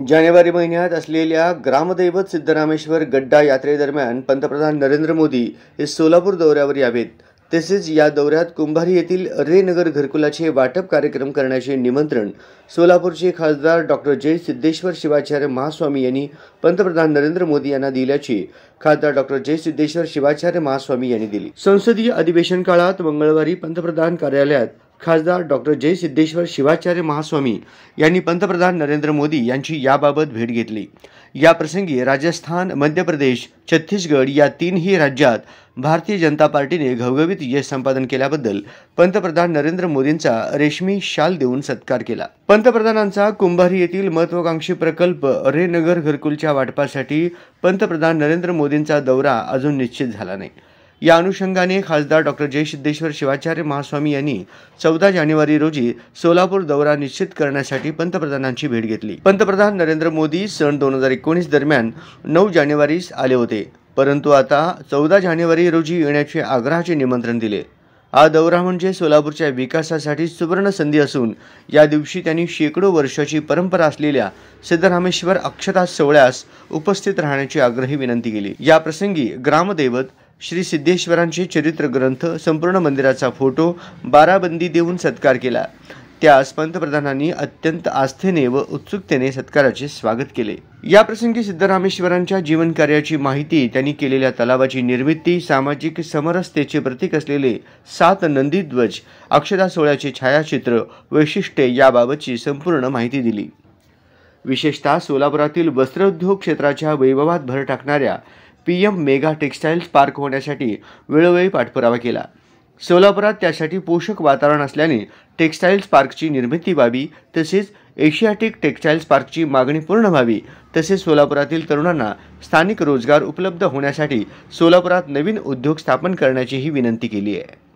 जानेवारी महिन्यात असलेल्या ग्रामदैवत सिद्धरामेश्वर गड्डा यात्रेदरम्यान पंतप्रधान नरेंद्र मोदी हे सोलापूर दौऱ्यावर यावेत। तसेच या दौऱ्यात कुंभारी येथील रे नगर घरकुलाचे वाटप कार्यक्रम करण्याचे निमंत्रण सोलापूरचे खासदार डॉक्टर जय सिद्धेश्वर शिवाचार्य महास्वामी यांनी पंतप्रधान नरेंद्र मोदी यांना दिल्याचे खासदार डॉक्टर जय सिद्धेश्वर शिवाचार्य महास्वामी यांनी दिली। संसदीय अधिवेशन काळात मंगळवारी पंतप्रधान कार्यालयात खासदार डॉक्टर जय सिद्धेश्वर शिवाचार्य महास्वामी यांनी पंतप्रधान नरेंद्र मोदी यांची याबाबत भेट घेतली। या प्रसंगी राजस्थान, मध्य प्रदेश, छत्तीसगड या तीनही राज्यात भारतीय जनता पार्टीने घवघवीत यश संपादन केल्याबद्दल पंतप्रधान नरेंद्र मोदींचा रेशमी शाल देऊन सत्कार केला। पंतप्रधानांचा कुंभारी येथील महत्त्वाकांक्षी प्रकल्प रे नगर घरकुलच्या वाटपासाठी पंतप्रधान नरेंद्र मोदींचा दौरा अजून निश्चित झाला नाही। या अनुषंगाने खासदार डॉक्टर जय सिद्धेश्वर शिवाचार्य महास्वामी यांनी 14 जानेवारी रोजी सोलापूर दौरा निश्चित करण्यासाठी पंतप्रधानांची भेट घेतली। पंतप्रधान नरेंद्र मोदी सन 2019 दरम्यान 9 जानेवारीस आले होते, परंतु आता 14 जानेवारी रोजी येण्याचे आग्रहाचे निमंत्रण दिले। हा दौरा म्हणजे सोलापूरच्या विकासासाठी सुवर्ण संधी असून या दिवशी त्यांनी शेकडो वर्षाची परंपरा असलेल्या सिद्धरामेश्वर अक्षता सोहळ्यास उपस्थित राहण्याची आग्रही विनंती केली। या प्रसंगी ग्रामदैवत श्री सिद्धेश्वरांचे चरित्र ग्रंथ, संपूर्ण मंदिराचा फोटो, बाराबंदी देऊन सत्कार केला। त्यास पंतप्रधानांनी अत्यंत आस्थेने व उत्सुकतेने सत्काराचे स्वागत केले। या प्रसंगी सिद्धरामेश्वरांच्या जीवन कार्याची माहिती, त्यांनी केलेल्या तलावाची निर्मिती, सामाजिक समरसतेचे प्रतीक असलेले 7 नंदी ध्वज, अक्षता सोहळ्याचे छायाचित्र, वैशिष्ट्ये याबाबतची संपूर्ण माहिती दिली। विशेषतः सोलापुरातील वस्त्रोद्योग क्षेत्राच्या वैभवात भर टाकणाऱ्या PM मेगा टेक्सटाइल्स पार्क होण्यासाठी वेळोवेळी पाठपुरावा केला। सोलापुरात त्यासाठी पोषक वातावरण असल्याने टेक्सटाइल्स पार्कची निर्मिती व्हावी, तसेच एशियाटिक टेक्सटाइल्स पार्कची मागणी पूर्ण व्हावी, तसेच सोलापुरातील तरुणांना स्थानिक रोजगार उपलब्ध होण्यासाठी सोलापुरात नवीन उद्योग स्थापन करण्याचीही विनंती केली आहे।